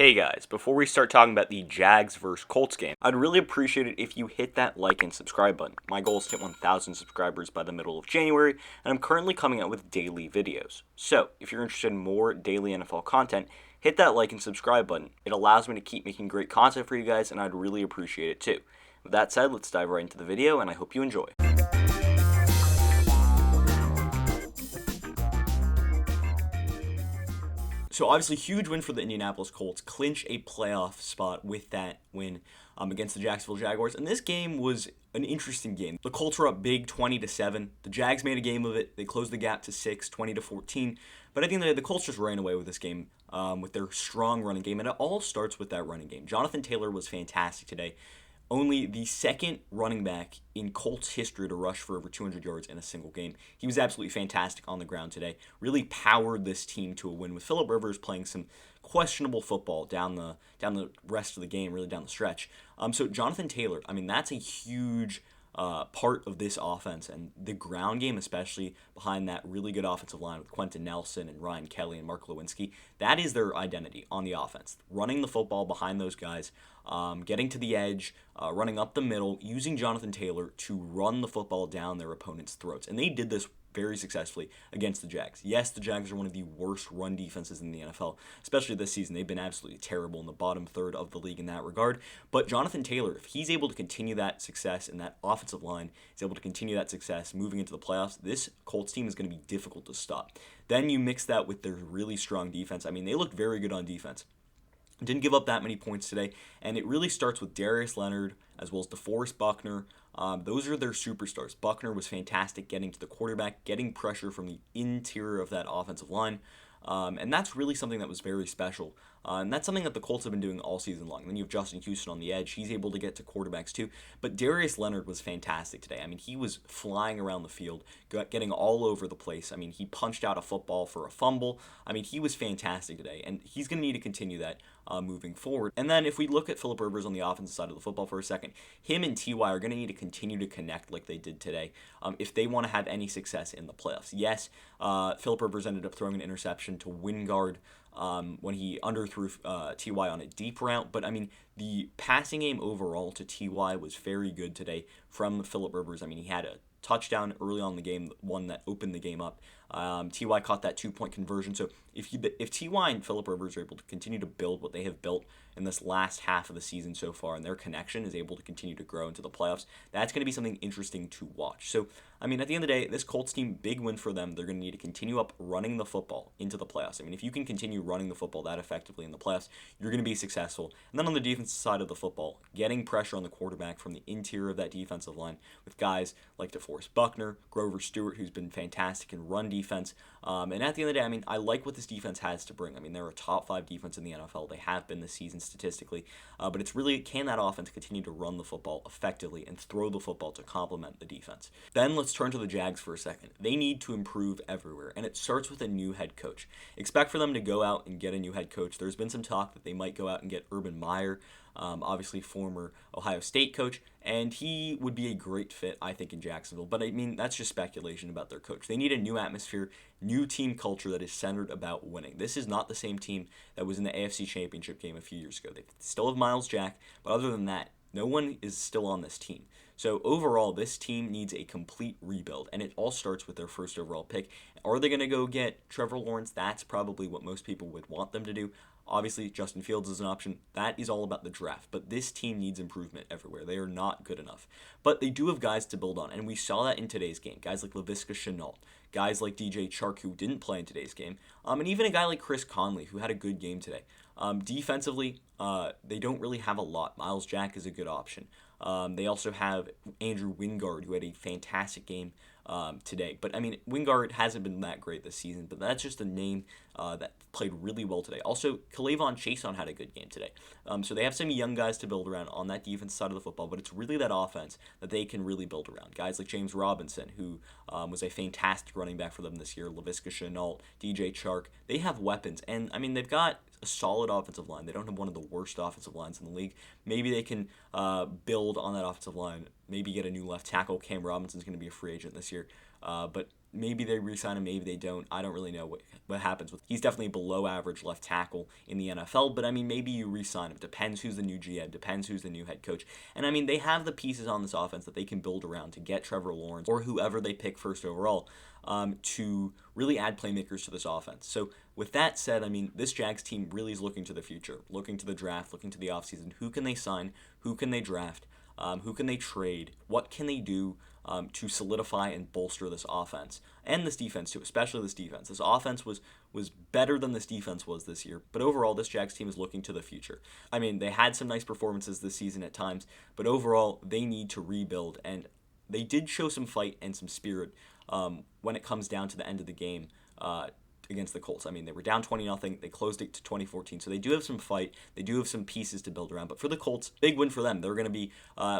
Hey guys, before we start talking about the Jags vs. Colts game, I'd really appreciate it if you hit that like and subscribe button. My goal is to hit 1,000 subscribers by the middle of January, and I'm currently coming out with daily videos. So, if you're interested in more daily NFL content, hit that like and subscribe button. It allows me to keep making great content for you guys, and I'd really appreciate it too. With that said, let's dive right into the video, and I hope you enjoy. So obviously, huge win for the Indianapolis Colts, clinch a playoff spot with that win against the Jacksonville Jaguars. And this game was an interesting game. The Colts were up big, 20-7. The Jags made a game of it. They closed the gap to 6, 20-14. But I think the Colts just ran away with this game with their strong running game, and it all starts with that running game. Jonathan Taylor was fantastic today. Only the second running back in Colts history to rush for over 200 yards in a single game. He was absolutely fantastic on the ground today. Really powered this team to a win with Phillip Rivers playing some questionable football down the rest of the game, really down the stretch. So Jonathan Taylor, I mean, that's a huge part of this offense, and the ground game, especially behind that really good offensive line with Quentin Nelson and Ryan Kelly and Mark Lewinsky, that is their identity on the offense. Running the football behind those guys, getting to the edge, running up the middle, using Jonathan Taylor to run the football down their opponent's throats. And they did this very successfully against the Jags. Yes, the Jags are one of the worst run defenses in the NFL, especially this season. They've been absolutely terrible in the bottom third of the league in that regard. But Jonathan Taylor, if he's able to continue that success and that offensive line is able to continue that success moving into the playoffs, this Colts team is going to be difficult to stop. Then you mix that with their really strong defense. I mean, they looked very good on defense. Didn't give up that many points today, and it really starts with Darius Leonard as well as Deforest Buckner. Those are their superstars. Buckner was fantastic getting to the quarterback, getting pressure from the interior of that offensive line, and that's really something that was very special. And that's something that the Colts have been doing all season long. Then you have Justin Houston on the edge. He's able to get to quarterbacks too. But Darius Leonard was fantastic today. I mean, he was flying around the field, getting all over the place. I mean, he punched out a football for a fumble. I mean, he was fantastic today, and he's going to need to continue that moving forward. And then if we look at Phillip Rivers on the offensive side of the football for a second, him and T.Y. are going to need to continue to connect like they did today if they want to have any success in the playoffs. Yes, Phillip Rivers ended up throwing an interception to Wingard when he underthrew T.Y. on a deep route. But, I mean, the passing game overall to T.Y. was very good today from Phillip Rivers. I mean, he had a touchdown early on in the game, one that opened the game up. T.Y. caught that 2-point conversion. So if T.Y. and Phillip Rivers are able to continue to build what they have built in this last half of the season so far, and their connection is able to continue to grow into the playoffs, that's going to be something interesting to watch. So, I mean, at the end of the day, this Colts team, big win for them. They're going to need to continue up running the football into the playoffs. I mean, if you can continue running the football that effectively in the playoffs, you're going to be successful. And then on the defensive side of the football, getting pressure on the quarterback from the interior of that defensive line with guys like Deforest Buckner, Grover Stewart, who's been fantastic in run defense. And at the end of the day, I mean, I like what this defense has to bring. I mean, they're a top 5 defense in the NFL. They have been this season statistically. But it's really, can that offense continue to run the football effectively and throw the football to complement the defense? Then let's turn to the Jags for a second. They need to improve everywhere, and it starts with a new head coach. Expect for them to go out and get a new head coach. There's been some talk that they might go out and get Urban Meyer, obviously former Ohio State coach, and he would be a great fit, I think, in Jacksonville. But I mean, that's just speculation about their coach. They need a new atmosphere, new team culture that is centered about winning. This is not the same team that was in the AFC Championship game a few years ago. They still have Myles Jack, but other than that, no one is still on this team. So overall, this team needs a complete rebuild, and it all starts with their first overall pick. Are they going to go get Trevor Lawrence? That's probably what most people would want them to do. Obviously, Justin Fields is an option. That is all about the draft. But this team needs improvement everywhere. They are not good enough. But they do have guys to build on, and we saw that in today's game. Guys like Laviska Shenault, guys like DJ Chark, who didn't play in today's game, and even a guy like Chris Conley, who had a good game today. Defensively, they don't really have a lot. Myles Jack is a good option. They also have Andrew Wingard, who had a fantastic game today. But, I mean, Wingard hasn't been that great this season, but that's just a name that played really well today. Also, K'Lavon Chaisson had a good game today. So they have some young guys to build around on that defense side of the football, but it's really that offense that they can really build around. Guys like James Robinson, who was a fantastic running back for them this year, Laviska Shenault, DJ Chark. They have weapons, and, I mean, they've got a solid offensive line. They don't have one of the worst offensive lines in the league. Maybe they can build on that offensive line, maybe get a new left tackle. Cam Robinson's going to be a free agent this year. but maybe they re-sign him, maybe they don't. I don't really know what happens with. He's definitely below average left tackle in the NFL, but I mean, maybe you re-sign him. Depends who's the new GM, depends who's the new head coach. And I mean, they have the pieces on this offense that they can build around to get Trevor Lawrence or whoever they pick first overall to really add playmakers to this offense. So with that said, I mean, this Jags team really is looking to the future, looking to the draft, looking to the offseason. Who can they sign? Who can they draft? Who can they trade? What can they do to solidify and bolster this offense and this defense too, especially this defense. This offense was better than this defense was this year, but overall this Jags team is looking to the future. I mean, they had some nice performances this season at times, but overall they need to rebuild, and they did show some fight and some spirit when it comes down to the end of the game against the Colts. I mean, they were down 20-0. They closed it to 2014. So they do have some fight. They do have some pieces to build around. But for the Colts, big win for them. They're going to be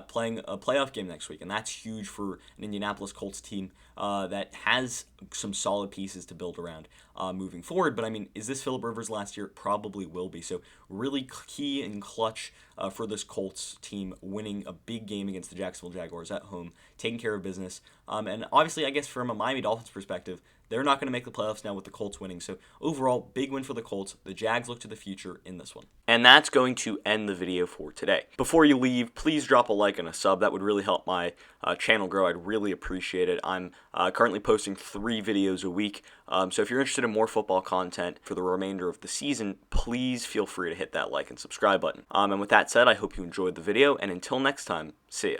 playing a playoff game next week, and that's huge for an Indianapolis Colts team that has some solid pieces to build around moving forward. But I mean, is this Phillip Rivers last year? It probably will be. So really key and clutch for this Colts team, winning a big game against the Jacksonville Jaguars at home, taking care of business. And obviously, I guess from a Miami Dolphins perspective, they're not going to make the playoffs now with the Colts winning. So overall, big win for the Colts. The Jags look to the future in this one. And that's going to end the video for today. Before you leave, please drop a like and a sub. That would really help my channel grow. I'd really appreciate it. I'm currently posting 3 videos a week. So if you're interested in more football content for the remainder of the season, please feel free to hit that like and subscribe button. And with that said, I hope you enjoyed the video. And until next time, see ya.